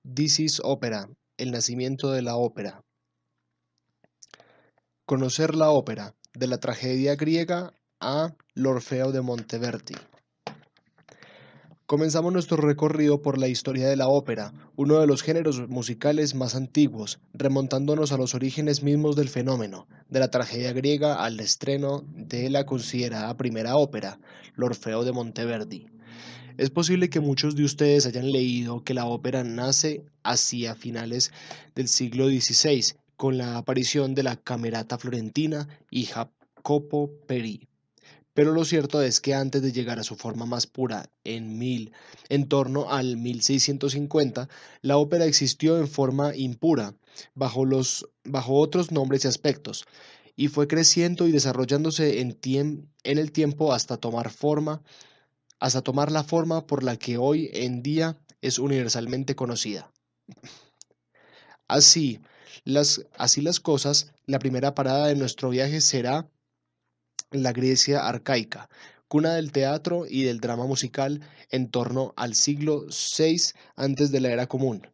This is Opera, el nacimiento de la ópera. Conocer la ópera, de la tragedia griega a l'Orfeo de Monteverdi. Comenzamos nuestro recorrido por la historia de la ópera, uno de los géneros musicales más antiguos, remontándonos a los orígenes mismos del fenómeno, de la tragedia griega al estreno de la considerada primera ópera, l'Orfeo de Monteverdi. Es posible que muchos de ustedes hayan leído que la ópera nace hacia finales del siglo XVI, con la aparición de la Camerata Florentina y Jacopo Peri. Pero lo cierto es que antes de llegar a su forma más pura en torno al 1650, la ópera existió en forma impura, bajo otros nombres y aspectos, y fue creciendo y desarrollándose en el tiempo hasta tomar la forma por la que hoy en día es universalmente conocida. Así, así las cosas, la primera parada de nuestro viaje será la Grecia arcaica, cuna del teatro y del drama musical en torno al siglo VI antes de la era común.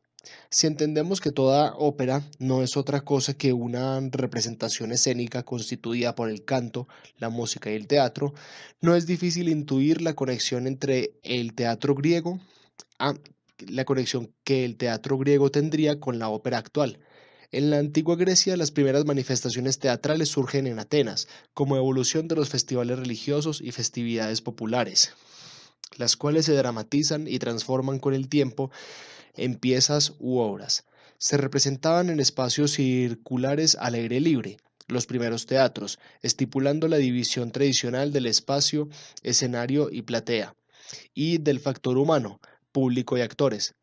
Si entendemos que toda ópera no es otra cosa que una representación escénica constituida por el canto, la música y el teatro, no es difícil intuir la conexión entre el teatro griego, ah, la conexión que el teatro griego tendría con la ópera actual. En la antigua Grecia, las primeras manifestaciones teatrales surgen en Atenas, como evolución de los festivales religiosos y festividades populares, las cuales se dramatizan y transforman con el tiempo en piezas u obras. Se representaban en espacios circulares al aire libre, los primeros teatros, estipulando la división tradicional del espacio, escenario y platea, y del factor humano, público y actores.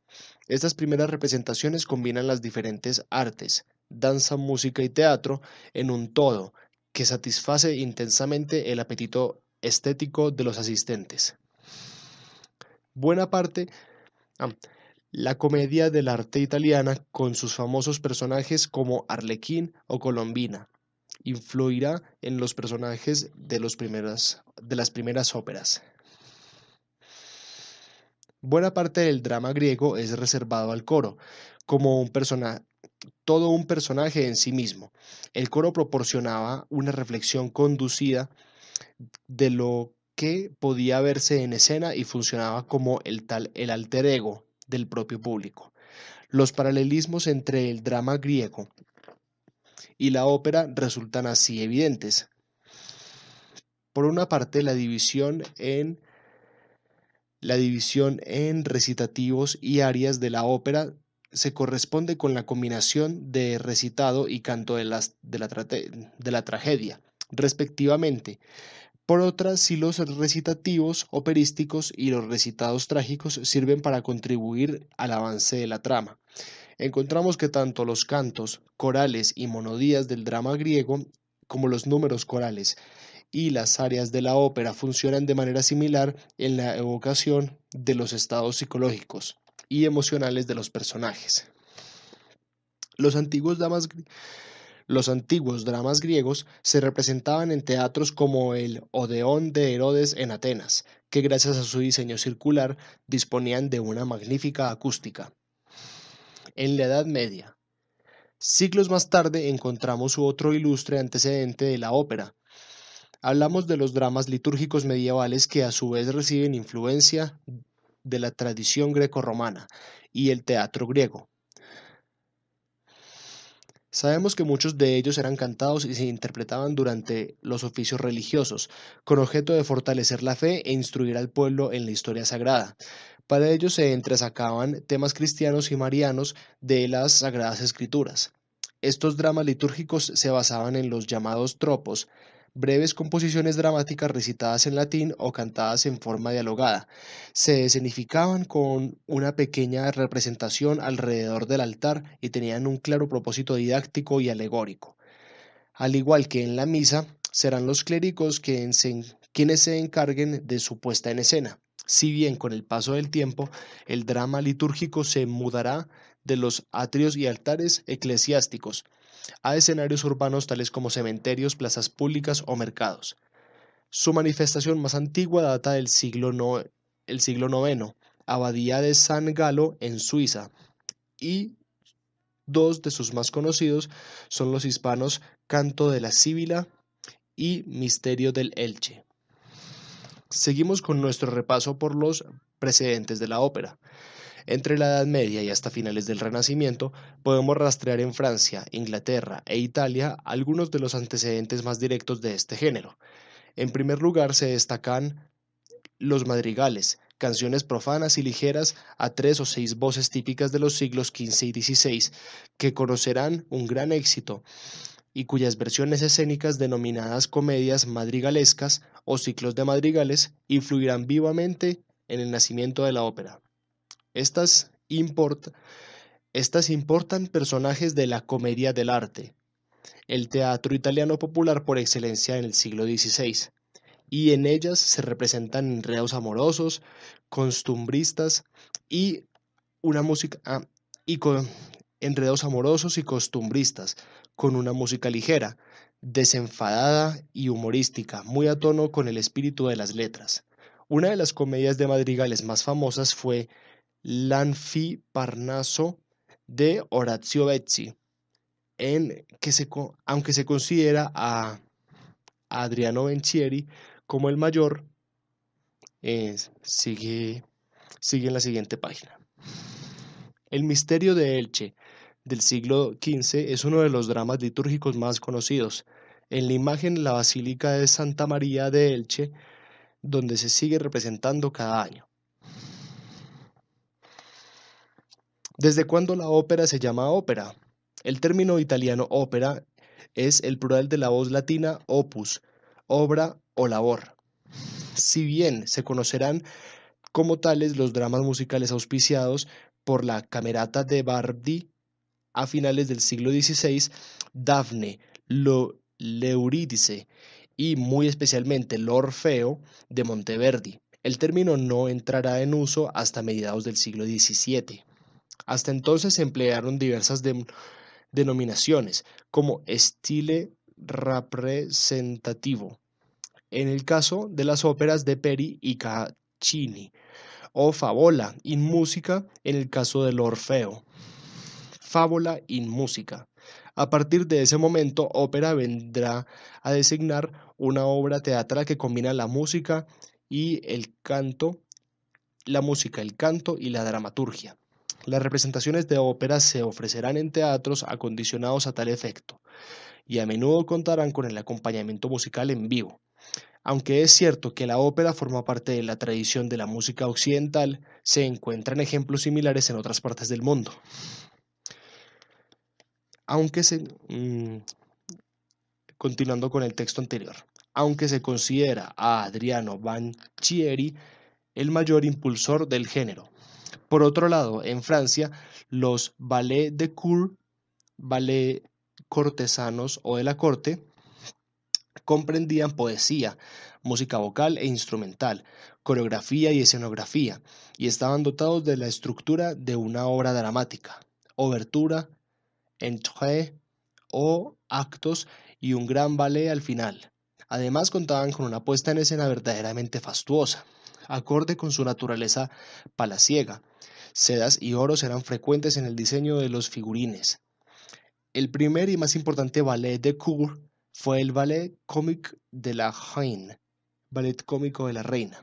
Estas primeras representaciones combinan las diferentes artes, danza, música y teatro, en un todo que satisface intensamente el apetito estético de los asistentes. Buena parte, ah, la comedia del arte italiana, con sus famosos personajes como Arlequín o Colombina, influirá en los personajes de las primeras óperas. Buena parte del drama griego es reservado al coro, como todo un personaje en sí mismo. El coro proporcionaba una reflexión conducida de lo que podía verse en escena y funcionaba como el alter ego del propio público. Los paralelismos entre el drama griego y la ópera resultan así evidentes. Por una parte, la división en recitativos y arias de la ópera se corresponde con la combinación de recitado y canto de la tragedia, respectivamente. Por otra, si los recitativos operísticos y los recitados trágicos sirven para contribuir al avance de la trama. Encontramos que tanto los cantos, corales y monodías del drama griego, como los números corales y las áreas de la ópera funcionan de manera similar en la evocación de los estados psicológicos y emocionales de los personajes. Los antiguos dramas, los antiguos dramas griegos se representaban en teatros como el Odeón de Herodes en Atenas, que gracias a su diseño circular disponían de una magnífica acústica. En la Edad Media, siglos más tarde, encontramos otro ilustre antecedente de la ópera. Hablamos de los dramas litúrgicos medievales que a su vez reciben influencia de la tradición grecorromana y el teatro griego. Sabemos que muchos de ellos eran cantados y se interpretaban durante los oficios religiosos, con objeto de fortalecer la fe e instruir al pueblo en la historia sagrada. Para ello se entresacaban temas cristianos y marianos de las Sagradas Escrituras. Estos dramas litúrgicos se basaban en los llamados tropos, breves composiciones dramáticas recitadas en latín o cantadas en forma dialogada. Se escenificaban con una pequeña representación alrededor del altar y tenían un claro propósito didáctico y alegórico. Al igual que en la misa, serán los clérigos quienes se encarguen de su puesta en escena. Si bien con el paso del tiempo el drama litúrgico se mudará de los atrios y altares eclesiásticos a escenarios urbanos tales como cementerios, plazas públicas o mercados. Su manifestación más antigua data del el siglo IX, Abadía de San Galo en Suiza, y dos de sus más conocidos son los hispanos Canto de la Sibila y Misterio del Elche. Seguimos con nuestro repaso por los precedentes de la ópera. Entre la Edad Media y hasta finales del Renacimiento, podemos rastrear en Francia, Inglaterra e Italia algunos de los antecedentes más directos de este género. En primer lugar se destacan los madrigales, canciones profanas y ligeras a 3 o 6 voces típicas de los siglos XV y XVI, que conocerán un gran éxito y cuyas versiones escénicas denominadas comedias madrigalescas o ciclos de madrigales influirán vivamente en el nacimiento de la ópera. Estas, importan personajes de la comedia dell'arte, el teatro italiano popular por excelencia en el siglo XVI, y en ellas se representan enredos amorosos, costumbristas y una música y con enredos amorosos y costumbristas, con una música ligera, desenfadada y humorística, muy a tono con el espíritu de las letras. Una de las comedias de madrigales más famosas fue L'Anfiparnaso de Orazio Bezzi, aunque se considera a Adriano Benchieri como el mayor, sigue en la siguiente página. El misterio de Elche del siglo XV es uno de los dramas litúrgicos más conocidos. En la imagen la Basílica de Santa María de Elche, donde se sigue representando cada año. ¿Desde cuándo la ópera se llama ópera? El término italiano ópera es el plural de la voz latina opus, obra o labor. Si bien se conocerán como tales los dramas musicales auspiciados por la Camerata de Bardi a finales del siglo XVI, Dafne, l'Euridice y muy especialmente l'Orfeo de Monteverdi. El término no entrará en uso hasta mediados del siglo XVII. Hasta entonces se emplearon diversas denominaciones, como stile rappresentativo, en el caso de las óperas de Peri y Caccini, o favola in musica en el caso del Orfeo. Fábula in música. A partir de ese momento, ópera vendrá a designar una obra teatral que combina la música y el canto, el canto y la dramaturgia. Las representaciones de ópera se ofrecerán en teatros acondicionados a tal efecto, y a menudo contarán con el acompañamiento musical en vivo. Aunque es cierto que la ópera forma parte de la tradición de la música occidental, se encuentran ejemplos similares en otras partes del mundo. Continuando con el texto anterior, aunque se considera a Adriano Banchieri el mayor impulsor del género. Por otro lado, en Francia, los ballets de cour, ballet cortesanos o de la corte, comprendían poesía, música vocal e instrumental, coreografía y escenografía, y estaban dotados de la estructura de una obra dramática, obertura, entrée o actos y un gran ballet al final. Además contaban con una puesta en escena verdaderamente fastuosa, acorde con su naturaleza palaciega. Sedas y oros eran frecuentes en el diseño de los figurines. El primer y más importante ballet de cour fue el Ballet Comique de la Reine, Ballet Cómico de la Reina,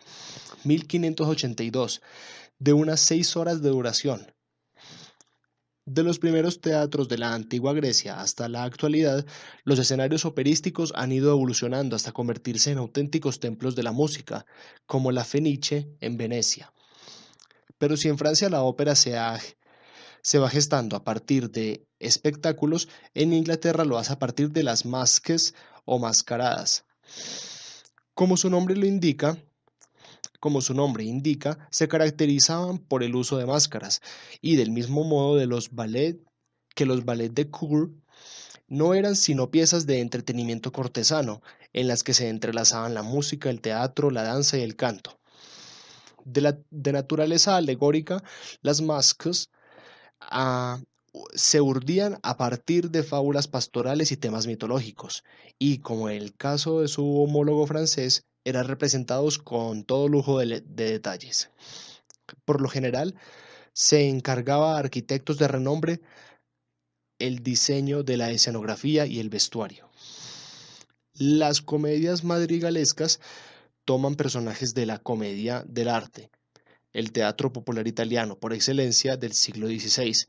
1582, de unas 6 horas de duración. De los primeros teatros de la antigua Grecia hasta la actualidad, los escenarios operísticos han ido evolucionando hasta convertirse en auténticos templos de la música, como la Fenice en Venecia. Pero si en Francia la ópera se va gestando a partir de espectáculos, en Inglaterra lo hace a partir de las masques o mascaradas. Como su nombre indica, se caracterizaban por el uso de máscaras, y del mismo modo de los ballets de cour no eran sino piezas de entretenimiento cortesano, en las que se entrelazaban la música, el teatro, la danza y el canto. De naturaleza alegórica, las masques se urdían a partir de fábulas pastorales y temas mitológicos, y como en el caso de su homólogo francés, eran representados con todo lujo de detalles. Por lo general, Se encargaba a arquitectos de renombre el diseño de la escenografía y el vestuario. Las comedias madrigalescas toman personajes de la comedia del arte, el teatro popular italiano por excelencia del siglo XVI.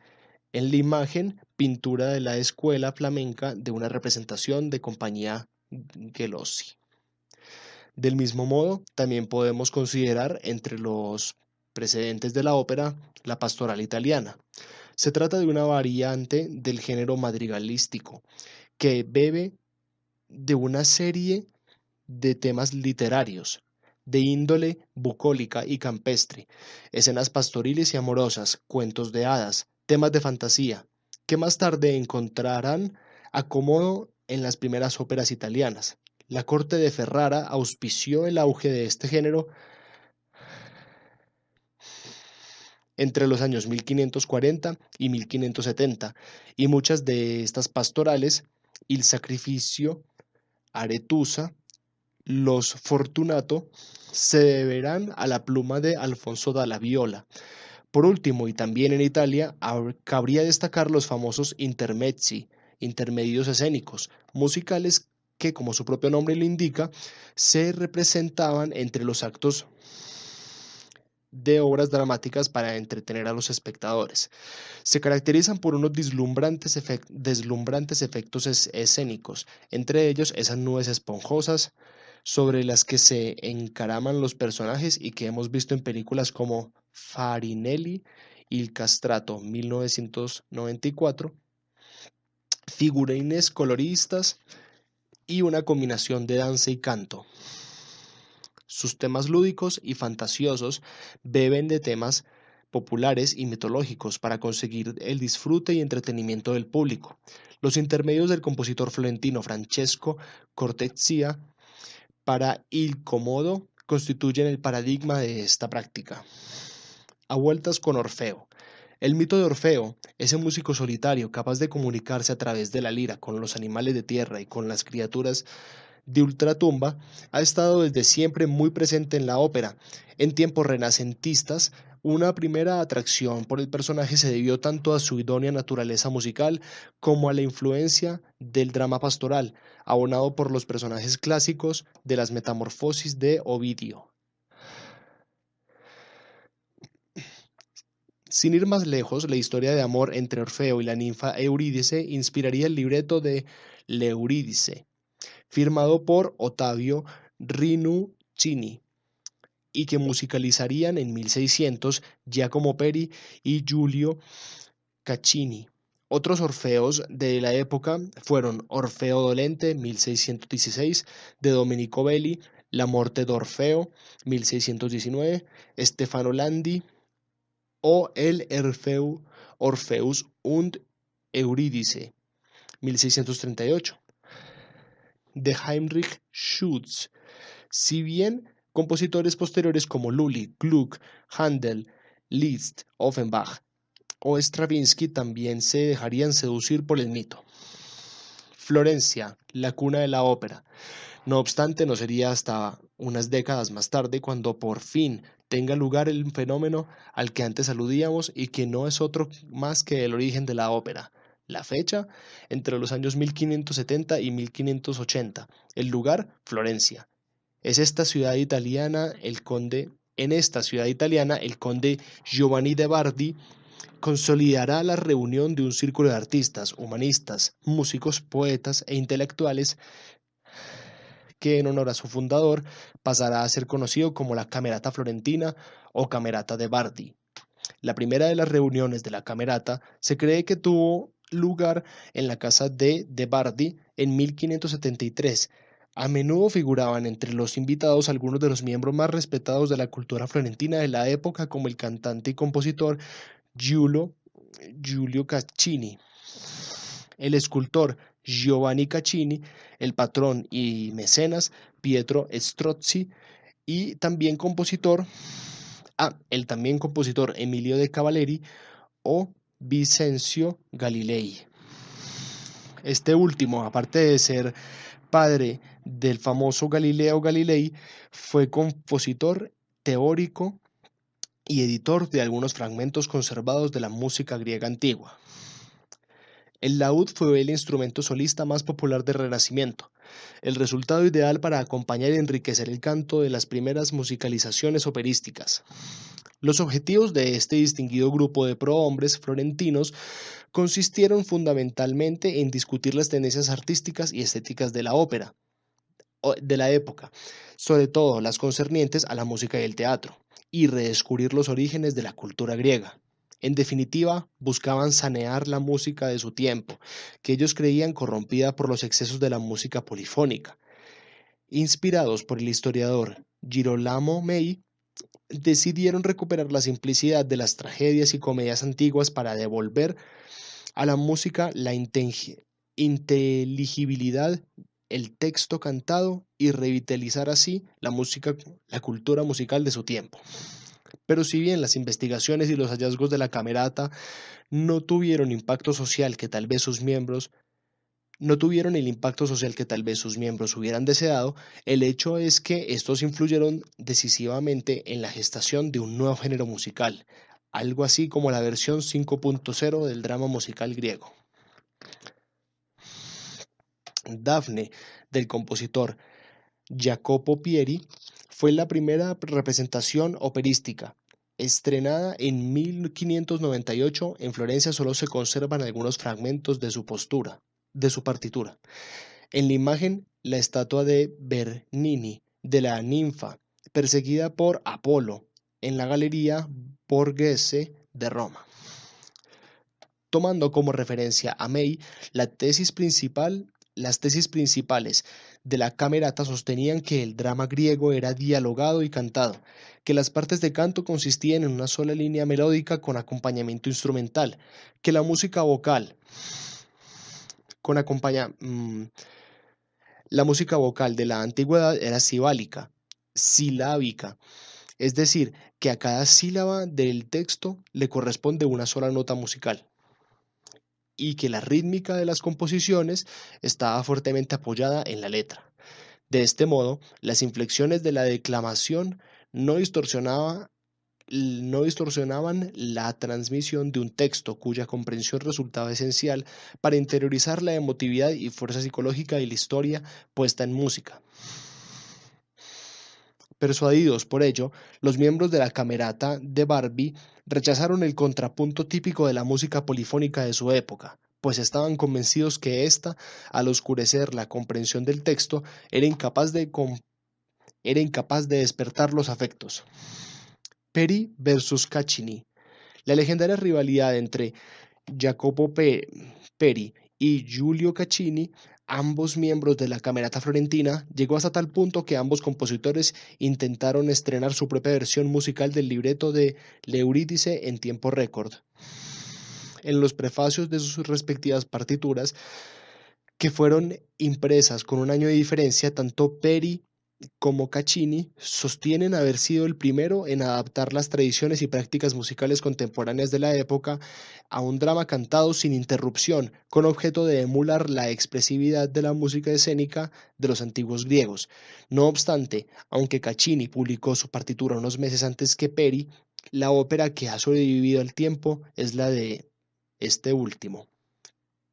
En la imagen, pintura de la escuela flamenca de una representación de compañía Gelossi. Del mismo modo, también podemos considerar entre los precedentes de la ópera la pastoral italiana. Se trata de una variante del género madrigalístico que bebe de una serie de temas literarios de índole bucólica y campestre, escenas pastoriles y amorosas, cuentos de hadas, temas de fantasía, que más tarde encontrarán acomodo en las primeras óperas italianas. La corte de Ferrara auspició el auge de este género entre los años 1540 y 1570, y muchas de estas pastorales, Il Sacrificio, Aretusa, los Fortunato, se deberán a la pluma de Alfonso dalla Viola. Por último, y también en Italia, cabría destacar los famosos intermezzi, intermedios escénicos, musicales que, como su propio nombre lo indica, se representaban entre los actos de obras dramáticas para entretener a los espectadores. Se caracterizan por unos deslumbrantes efectos escénicos, entre ellos esas nubes esponjosas sobre las que se encaraman los personajes y que hemos visto en películas como Farinelli y El Castrato 1994, figurines coloristas y una combinación de danza y canto. Sus temas lúdicos y fantasiosos beben de temas populares y mitológicos para conseguir el disfrute y entretenimiento del público. Los intermedios del compositor florentino Francesco Cortezia para Il Comodo constituyen el paradigma de esta práctica. A vueltas con Orfeo. El mito de Orfeo, ese músico solitario capaz de comunicarse a través de la lira con los animales de tierra y con las criaturas de ultratumba, ha estado desde siempre muy presente en la ópera. En tiempos renacentistas, una primera atracción por el personaje se debió tanto a su idónea naturaleza musical como a la influencia del drama pastoral, abonado por los personajes clásicos de las Metamorfosis de Ovidio. Sin ir más lejos, la historia de amor entre Orfeo y la ninfa Eurídice inspiraría el libreto de L'Euridice, firmado por Ottavio Rinuccini, y que musicalizarían en 1600 Giacomo Peri y Giulio Caccini. Otros Orfeos de la época fueron Orfeo Dolente, 1616, de Domenico Belli, La Morte d'Orfeo, 1619, Stefano Landi, o el Orpheus und Eurídice, 1638, de Heinrich Schütz. Si bien compositores posteriores como Lully, Gluck, Handel, Liszt, Offenbach o Stravinsky también se dejarían seducir por el mito. Florencia, la cuna de la ópera. No obstante, no sería hasta unas décadas más tarde cuando por fin tenga lugar el fenómeno al que antes aludíamos y que no es otro más que el origen de la ópera. La fecha, entre los años 1570 y 1580. El lugar, Florencia. En esta ciudad italiana, el conde Giovanni de Bardi consolidará la reunión de un círculo de artistas, humanistas, músicos, poetas e intelectuales que en honor a su fundador pasará a ser conocido como la Camerata Florentina o Camerata de Bardi. La primera de las reuniones de la Camerata se cree que tuvo lugar en la casa de Bardi en 1573. A menudo figuraban entre los invitados algunos de los miembros más respetados de la cultura florentina de la época, como el cantante y compositor Giulio Caccini, el escultor Giovanni Caccini, el patrón y mecenas Pietro Strozzi y el también compositor Emilio de Cavalleri o Vincenzo Galilei. Este último, aparte de ser padre del famoso Galileo Galilei, fue compositor, teórico y editor de algunos fragmentos conservados de la música griega antigua. El laúd fue el instrumento solista más popular del Renacimiento, el resultado ideal para acompañar y enriquecer el canto de las primeras musicalizaciones operísticas. Los objetivos de este distinguido grupo de prohombres florentinos consistieron fundamentalmente en discutir las tendencias artísticas y estéticas de la ópera de la época, sobre todo las concernientes a la música y el teatro, y redescubrir los orígenes de la cultura griega. En definitiva, buscaban sanear la música de su tiempo, que ellos creían corrompida por los excesos de la música polifónica. Inspirados por el historiador Girolamo May, decidieron recuperar la simplicidad de las tragedias y comedias antiguas para devolver a la música la inteligibilidad, el texto cantado y revitalizar así la cultura musical de su tiempo. Pero si bien las investigaciones y los hallazgos de la camerata no tuvieron impacto social que tal vez sus miembros no tuvieron el impacto social que tal vez sus miembros hubieran deseado, el hecho es que estos influyeron decisivamente en la gestación de un nuevo género musical, algo así como la versión 5.0 del drama musical griego. Dafne, del compositor Jacopo Pieri, fue la primera representación operística. Estrenada en 1598, en Florencia solo se conservan algunos fragmentos de su partitura. En la imagen, la estatua de Bernini, de la ninfa, perseguida por Apolo, en la Galería Borghese de Roma. Tomando como referencia a May, las tesis principales de la camerata sostenían que el drama griego era dialogado y cantado, que las partes de canto consistían en una sola línea melódica con acompañamiento instrumental, que la música vocal la música vocal de la antigüedad era silábica, es decir, que a cada sílaba del texto le corresponde una sola nota musical, y que la rítmica de las composiciones estaba fuertemente apoyada en la letra. De este modo, las inflexiones de la declamación no distorsionaban la transmisión de un texto cuya comprensión resultaba esencial para interiorizar la emotividad y fuerza psicológica de la historia puesta en música. Persuadidos por ello, los miembros de la camerata de Barby rechazaron el contrapunto típico de la música polifónica de su época, pues estaban convencidos que ésta, al oscurecer la comprensión del texto, era incapaz de despertar los afectos. Peri versus Caccini. La legendaria rivalidad entre Jacopo Peri y Giulio Caccini, ambos miembros de la camerata florentina, llegó hasta tal punto que ambos compositores intentaron estrenar su propia versión musical del libreto de L'Euridice en tiempo récord. En los prefacios de sus respectivas partituras, que fueron impresas con un año de diferencia, tanto Peri como Caccini sostienen haber sido el primero en adaptar las tradiciones y prácticas musicales contemporáneas de la época a un drama cantado sin interrupción, con objeto de emular la expresividad de la música escénica de los antiguos griegos. No obstante, aunque Caccini publicó su partitura unos meses antes que Peri, la ópera que ha sobrevivido al tiempo es la de este último.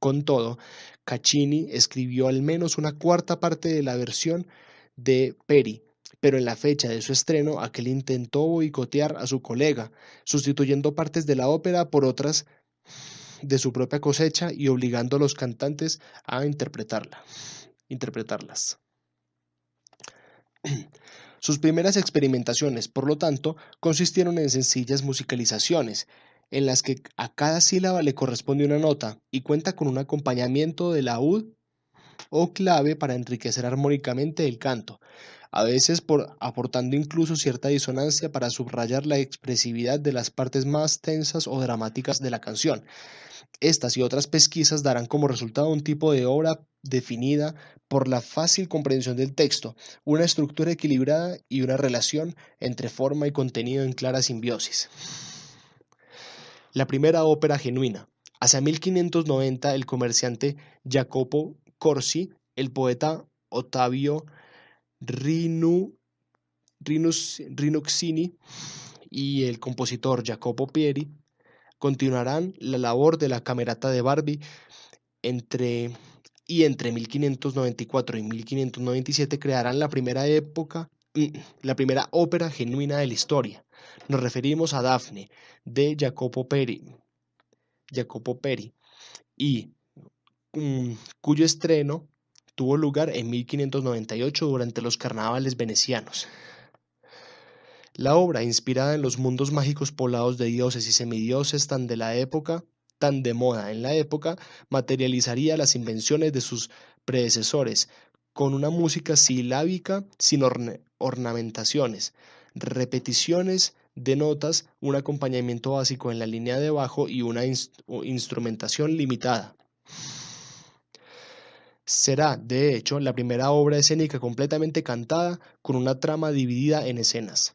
Con todo, Caccini escribió al menos una cuarta parte de la versión de Peri, pero en la fecha de su estreno aquel intentó boicotear a su colega, sustituyendo partes de la ópera por otras de su propia cosecha y obligando a los cantantes a interpretarlas. Sus primeras experimentaciones, por lo tanto, consistieron en sencillas musicalizaciones, en las que a cada sílaba le corresponde una nota y cuenta con un acompañamiento de laúd o clave para enriquecer armónicamente el canto, a veces aportando incluso cierta disonancia para subrayar la expresividad de las partes más tensas o dramáticas de la canción. Estas y otras pesquisas darán como resultado un tipo de obra definida por la fácil comprensión del texto, una estructura equilibrada y una relación entre forma y contenido en clara simbiosis. La primera ópera genuina. Hacia 1590, el comerciante Jacopo Corsi, el poeta Ottavio Rinuccini y el compositor Jacopo Pieri continuarán la labor de la Camerata de Barbie entre 1594 y 1597 crearán la primera ópera genuina de la historia. Nos referimos a Dafne de Jacopo Peri y cuyo estreno tuvo lugar en 1598 durante los carnavales venecianos. La obra, inspirada en los mundos mágicos poblados de dioses y semidioses tan de moda en la época, materializaría las invenciones de sus predecesores, con una música silábica sin ornamentaciones, repeticiones de notas, un acompañamiento básico en la línea de bajo y una instrumentación limitada. Será, de hecho, la primera obra escénica completamente cantada, con una trama dividida en escenas.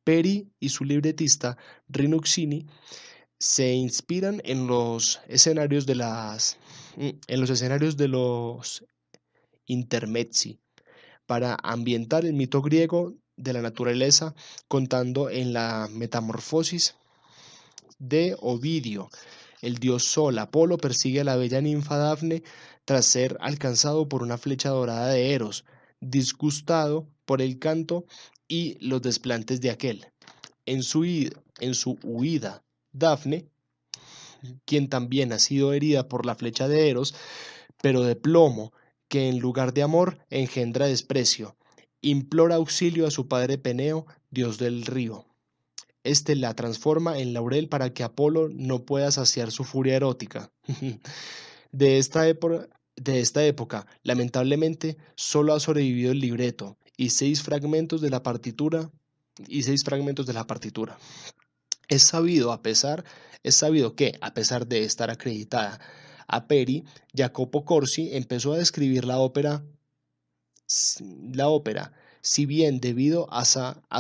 Peri y su libretista Rinuccini se inspiran en los escenarios de los intermezzi para ambientar el mito griego de la naturaleza, contando en la Metamorfosis de Ovidio. El dios Sol, Apolo, persigue a la bella ninfa Dafne tras ser alcanzado por una flecha dorada de Eros, disgustado por el canto y los desplantes de aquel. En su huida, Dafne, quien también ha sido herida por la flecha de Eros, pero de plomo, que en lugar de amor engendra desprecio, implora auxilio a su padre Peneo, dios del río. Este la transforma en laurel para que Apolo no pueda saciar su furia erótica. De esta época, lamentablemente, solo ha sobrevivido el libreto y seis fragmentos de la partitura. Es sabido que, a pesar de estar acreditada a Peri, Jacopo Corsi empezó a describir la ópera, si bien debido a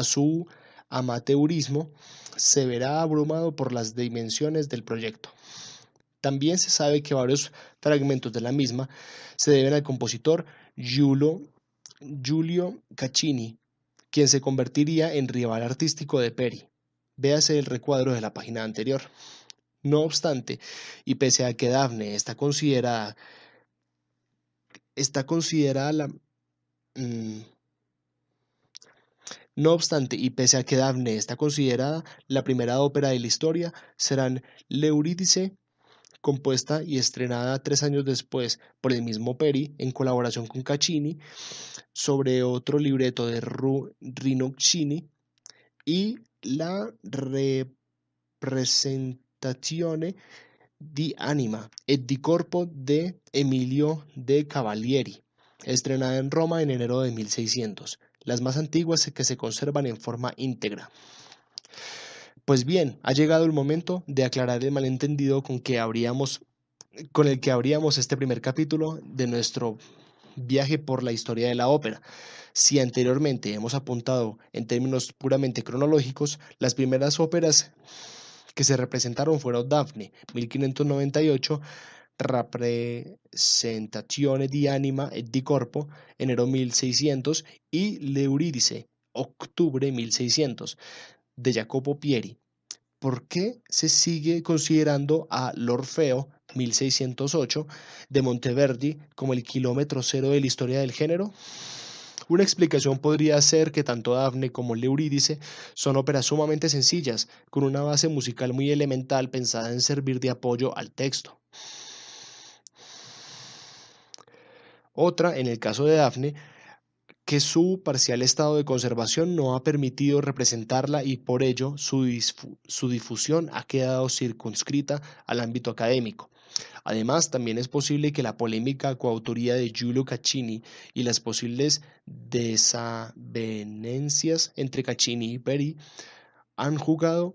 su amateurismo, se verá abrumado por las dimensiones del proyecto. También se sabe que varios fragmentos de la misma se deben al compositor Giulio Caccini, quien se convertiría en rival artístico de Peri. Véase el recuadro de la página anterior. No obstante, y pese a que Dafne está considerada la No obstante, y pese a que Dafne está considerada la primera ópera de la historia, serán l'Euridice, compuesta y estrenada 3 años después por el mismo Peri, en colaboración con Caccini, sobre otro libreto de Rinuccini, y la Representazione di Anima e di Corpo de Emilio de Cavalieri, estrenada en Roma en enero de 1600, las más antiguas que se conservan en forma íntegra. Pues bien, ha llegado el momento de aclarar el malentendido con el que abríamos este primer capítulo de nuestro viaje por la historia de la ópera. Si anteriormente hemos apuntado en términos puramente cronológicos, las primeras óperas que se representaron fueron Dafne, 1598, Rappresentazione di Anima e di Corpo, enero 1600, y L'Euridice, octubre 1600, de Jacopo Pieri. ¿Por qué se sigue considerando a l'Orfeo, 1608, de Monteverdi como el kilómetro cero de la historia del género? Una explicación podría ser que tanto Dafne como l'Euridice son óperas sumamente sencillas, con una base musical muy elemental pensada en servir de apoyo al texto. Otra, en el caso de Dafne, que su parcial estado de conservación no ha permitido representarla y por ello su difusión ha quedado circunscrita al ámbito académico. Además, también es posible que la polémica coautoría de Giulio Caccini y las posibles desavenencias entre Caccini y Peri hayan jugado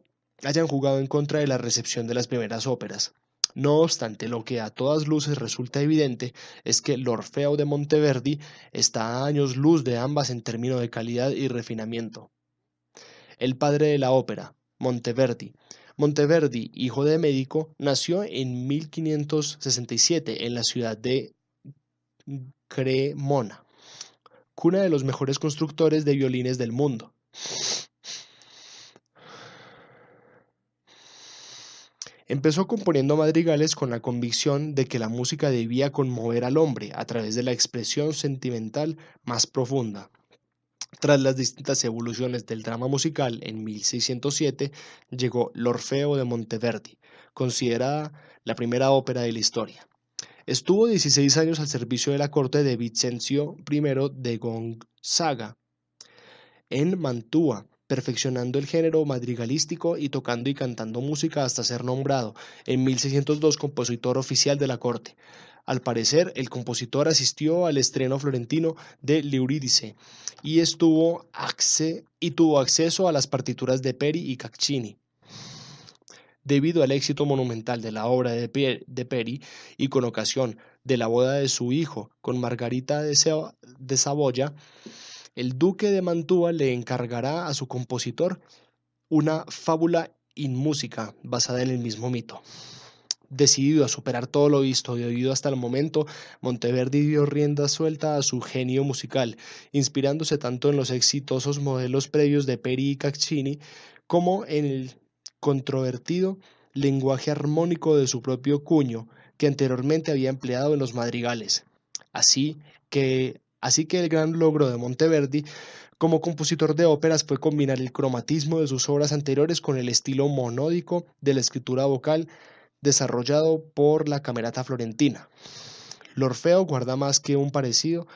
en contra de la recepción de las primeras óperas. No obstante, lo que a todas luces resulta evidente es que l'Orfeo de Monteverdi está a años luz de ambas en términos de calidad y refinamiento. El padre de la ópera, Monteverdi. Monteverdi, hijo de médico, nació en 1567 en la ciudad de Cremona, cuna de los mejores constructores de violines del mundo. Empezó componiendo madrigales con la convicción de que la música debía conmover al hombre a través de la expresión sentimental más profunda. Tras las distintas evoluciones del drama musical, en 1607 llegó l'Orfeo de Monteverdi, considerada la primera ópera de la historia. Estuvo 16 años al servicio de la corte de Vincenzo I de Gonzaga en Mantua, perfeccionando el género madrigalístico y tocando y cantando música hasta ser nombrado en 1602 compositor oficial de la corte. Al parecer, el compositor asistió al estreno florentino de L'Euridice y tuvo acceso a las partituras de Peri y Caccini. Debido al éxito monumental de la obra de Peri y con ocasión de la boda de su hijo con Margarita de Saboya, el duque de Mantua le encargará a su compositor una fábula in música basada en el mismo mito. Decidido a superar todo lo visto y oído hasta el momento, Monteverdi dio rienda suelta a su genio musical, inspirándose tanto en los exitosos modelos previos de Peri y Caccini como en el controvertido lenguaje armónico de su propio cuño, que anteriormente había empleado en los madrigales. Así que el gran logro de Monteverdi como compositor de óperas fue combinar el cromatismo de sus obras anteriores con el estilo monódico de la escritura vocal desarrollado por la Camerata Florentina. L'Orfeo guarda más que un parecido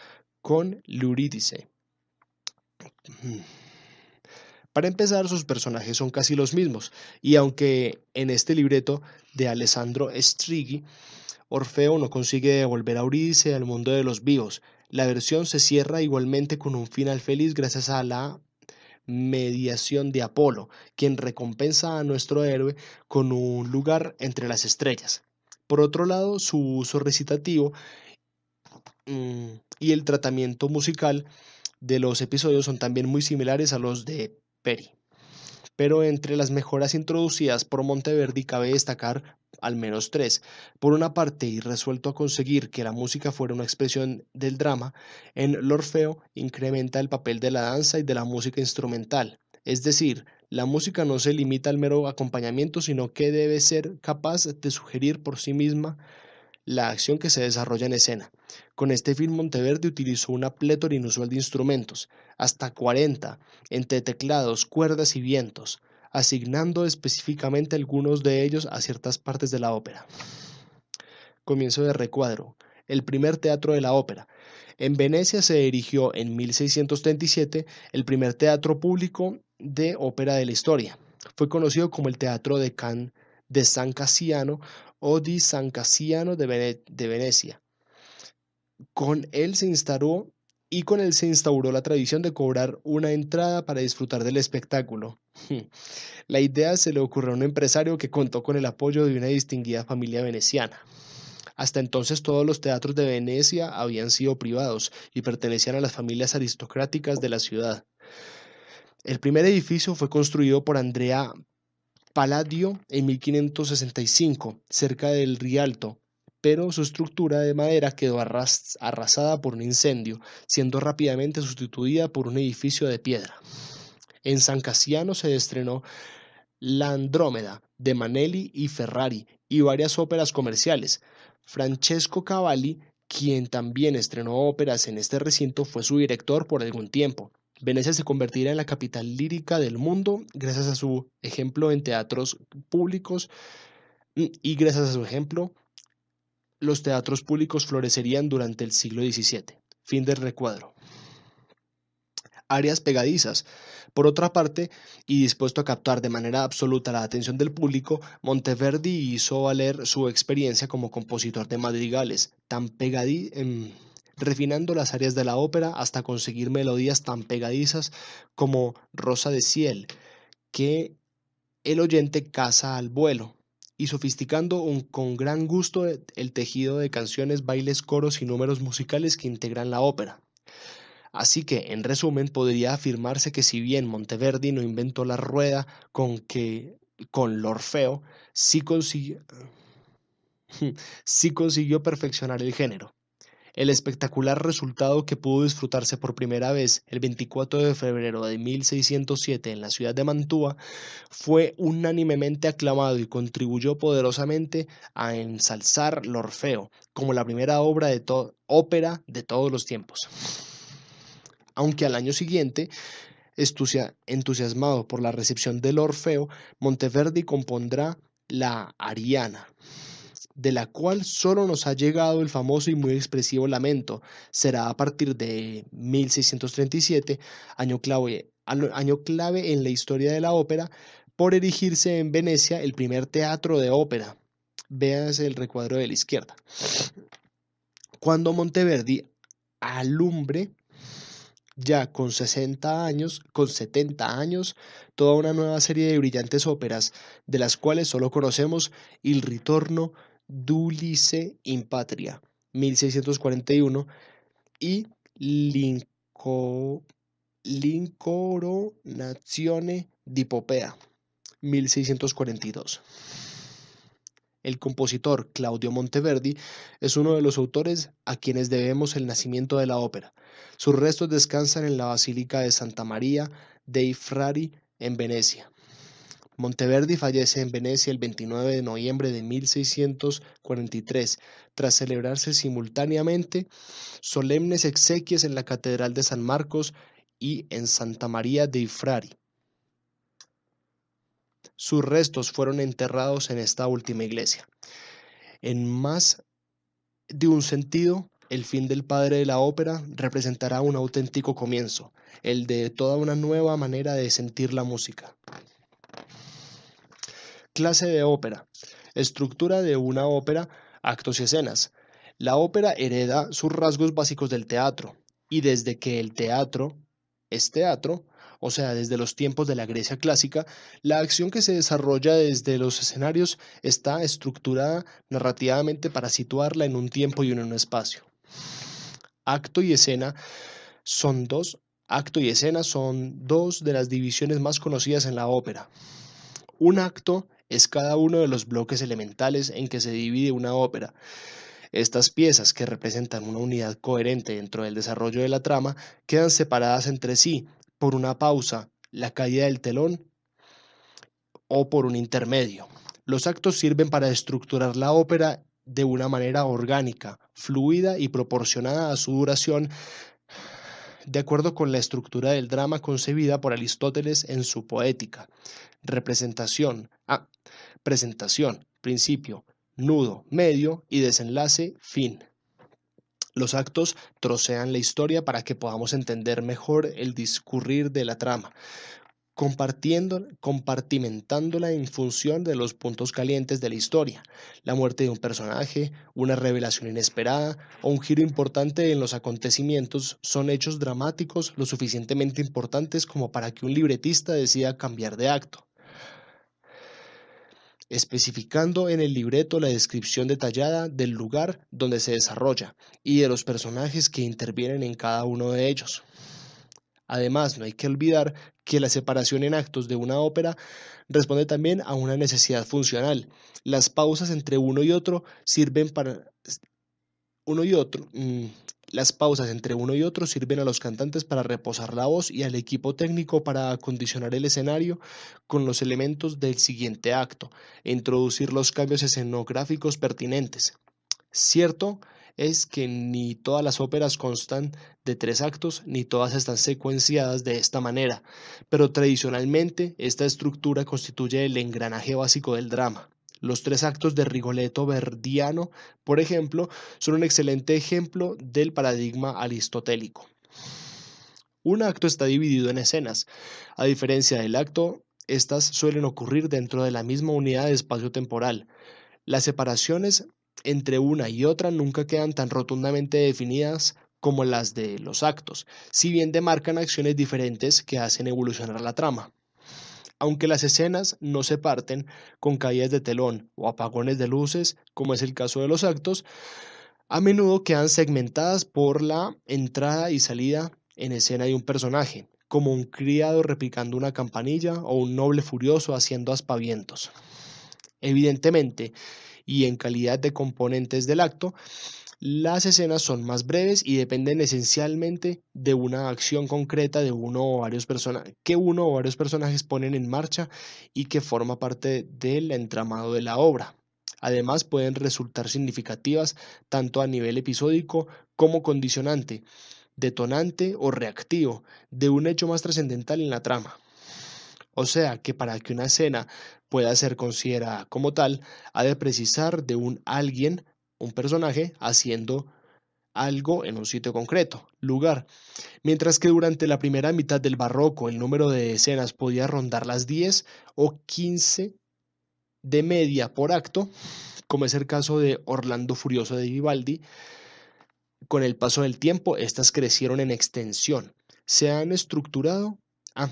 con l'Euridice. Para empezar, sus personajes son casi los mismos, y aunque en este libreto de Alessandro Strighi, Orfeo no consigue devolver a Eurídice al mundo de los vivos, la versión se cierra igualmente con un final feliz gracias a la mediación de Apolo, quien recompensa a nuestro héroe con un lugar entre las estrellas. Por otro lado, su uso recitativo y el tratamiento musical de los episodios son también muy similares a los de Peri. Pero entre las mejoras introducidas por Monteverdi cabe destacar al menos tres. Por una parte, y resuelto a conseguir que la música fuera una expresión del drama, en l'Orfeo incrementa el papel de la danza y de la música instrumental. Es decir, la música no se limita al mero acompañamiento, sino que debe ser capaz de sugerir por sí misma la acción que se desarrolla en escena. Con este film Monteverdi utilizó una plétora inusual de instrumentos, hasta 40, entre teclados, cuerdas y vientos, asignando específicamente algunos de ellos a ciertas partes de la ópera. Comienzo de recuadro. El primer teatro de la ópera. En Venecia se erigió en 1637 el primer teatro público de ópera de la historia. Fue conocido como el Teatro de San Cassiano o di San Cassiano de Venecia. Con él se instauró la tradición de cobrar una entrada para disfrutar del espectáculo. La idea se le ocurrió a un empresario que contó con el apoyo de una distinguida familia veneciana. Hasta entonces todos los teatros de Venecia habían sido privados y pertenecían a las familias aristocráticas de la ciudad. El primer edificio fue construido por Andrea Palladio en 1565, cerca del Rialto, pero su estructura de madera quedó arrasada por un incendio, siendo rápidamente sustituida por un edificio de piedra. En San Cassiano se estrenó La Andrómeda de Manelli y Ferrari y varias óperas comerciales. Francesco Cavalli, quien también estrenó óperas en este recinto, fue su director por algún tiempo. Venecia se convertirá en la capital lírica del mundo gracias a su ejemplo en teatros públicos y gracias a su ejemplo los teatros públicos florecerían durante el siglo XVII. Fin del recuadro. Áreas pegadizas. Por otra parte, y dispuesto a captar de manera absoluta la atención del público, Monteverdi hizo valer su experiencia como compositor de madrigales, refinando las áreas de la ópera hasta conseguir melodías tan pegadizas como Rosa de Ciel, que el oyente caza al vuelo, y sofisticando con gran gusto el tejido de canciones, bailes, coros y números musicales que integran la ópera. Así que, en resumen, podría afirmarse que si bien Monteverdi no inventó la rueda con l'Orfeo, sí consiguió perfeccionar el género. El espectacular resultado que pudo disfrutarse por primera vez el 24 de febrero de 1607 en la ciudad de Mantua fue unánimemente aclamado y contribuyó poderosamente a ensalzar l'Orfeo como la primera ópera de todos los tiempos. Aunque al año siguiente, entusiasmado por la recepción del Orfeo, Monteverdi compondrá la Ariana, de la cual solo nos ha llegado el famoso y muy expresivo lamento. Será a partir de 1637, año clave en la historia de la ópera, por erigirse en Venecia el primer teatro de ópera. Véase el recuadro de la izquierda. Cuando Monteverdi alumbre ya con 70 años, toda una nueva serie de brillantes óperas, de las cuales solo conocemos Il ritorno d'Ulisse in Patria, 1641, y L'Incoronazione di Popea, 1642. El compositor Claudio Monteverdi es uno de los autores a quienes debemos el nacimiento de la ópera. Sus restos descansan en la Basílica de Santa María dei Frari en Venecia. Monteverdi fallece en Venecia el 29 de noviembre de 1643, tras celebrarse simultáneamente solemnes exequias en la Catedral de San Marcos y en Santa María dei Frari. Sus restos fueron enterrados en esta última iglesia. En más de un sentido, el fin del padre de la ópera representará un auténtico comienzo, el de toda una nueva manera de sentir la música. Clase de ópera. Estructura de una ópera, actos y escenas. La ópera hereda sus rasgos básicos del teatro, y desde que el teatro es teatro, o sea, desde los tiempos de la Grecia clásica, la acción que se desarrolla desde los escenarios está estructurada narrativamente para situarla en un tiempo y en un espacio. Acto y escena son dos de las divisiones más conocidas en la ópera. Un acto es cada uno de los bloques elementales en que se divide una ópera. Estas piezas, que representan una unidad coherente dentro del desarrollo de la trama, quedan separadas entre sí por una pausa, la caída del telón o por un intermedio. Los actos sirven para estructurar la ópera de una manera orgánica, fluida y proporcionada a su duración, de acuerdo con la estructura del drama concebida por Aristóteles en su Poética. Presentación, principio, nudo, medio y desenlace, fin. Los actos trocean la historia para que podamos entender mejor el discurrir de la trama, compartimentándola en función de los puntos calientes de la historia, la muerte de un personaje, una revelación inesperada o un giro importante en los acontecimientos son hechos dramáticos lo suficientemente importantes como para que un libretista decida cambiar de acto, especificando en el libreto la descripción detallada del lugar donde se desarrolla y de los personajes que intervienen en cada uno de ellos. Además, no hay que olvidar que la separación en actos de una ópera responde también a una necesidad funcional. Las pausas entre uno y otro sirven a los cantantes para reposar la voz y al equipo técnico para acondicionar el escenario con los elementos del siguiente acto e introducir los cambios escenográficos pertinentes. Cierto es que ni todas las óperas constan de 3 actos, ni todas están secuenciadas de esta manera, pero tradicionalmente esta estructura constituye el engranaje básico del drama. Los 3 actos de Rigoletto verdiano, por ejemplo, son un excelente ejemplo del paradigma aristotélico. Un acto está dividido en escenas. A diferencia del acto, estas suelen ocurrir dentro de la misma unidad de espacio-temporal. Las separaciones entre una y otra nunca quedan tan rotundamente definidas como las de los actos, si bien demarcan acciones diferentes que hacen evolucionar la trama. Aunque las escenas no se parten con caídas de telón o apagones de luces, como es el caso de los actos, a menudo quedan segmentadas por la entrada y salida en escena de un personaje, como un criado replicando una campanilla o un noble furioso haciendo aspavientos. Evidentemente, y en calidad de componentes del acto, Las escenas son más breves y dependen esencialmente de una acción concreta de uno o varios personajes ponen en marcha y que forma parte del entramado de la obra. Además, pueden resultar significativas tanto a nivel episódico como condicionante, detonante o reactivo de un hecho más trascendental en la trama. O sea que para que una escena pueda ser considerada como tal, ha de precisar de un alguien, un personaje, haciendo algo en un sitio concreto, lugar. Mientras que durante la primera mitad del barroco el número de escenas podía rondar las 10 o 15 de media por acto, como es el caso de Orlando Furioso de Vivaldi. Con el paso del tiempo, estas crecieron en extensión. Se han estructurado. Ah,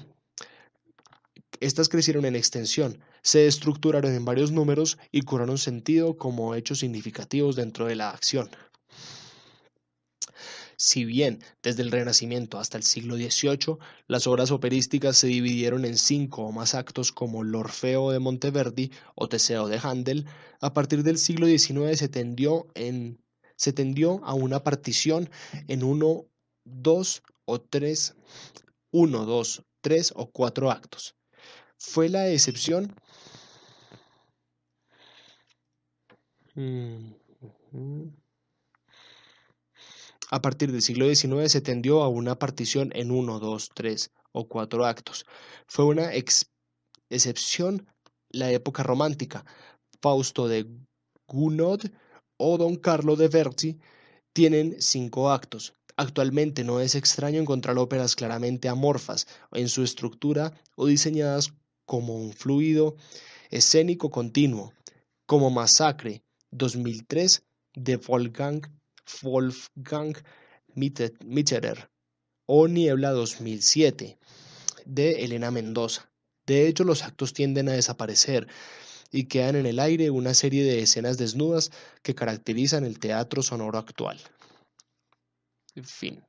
Estas crecieron en extensión, se estructuraron en varios números y cobraron sentido como hechos significativos dentro de la acción. Si bien desde el Renacimiento hasta el siglo XVIII las obras operísticas se dividieron en 5 o más actos como l'Orfeo de Monteverdi o Teseo de Händel, a partir del siglo XIX se tendió a una partición en uno, dos, tres o cuatro actos. Fue la excepción. A partir del siglo XIX se tendió a una partición en uno, dos, tres o cuatro actos. Fue una excepción la época romántica. Fausto de Gounod o Don Carlo de Verdi tienen 5 actos. Actualmente no es extraño encontrar óperas claramente amorfas en su estructura o diseñadas como un fluido escénico continuo, como Massacre 2003 de Wolfgang Mitterer o Niebla 2007 de Elena Mendoza. De hecho, los actos tienden a desaparecer y quedan en el aire una serie de escenas desnudas que caracterizan el teatro sonoro actual. En fin.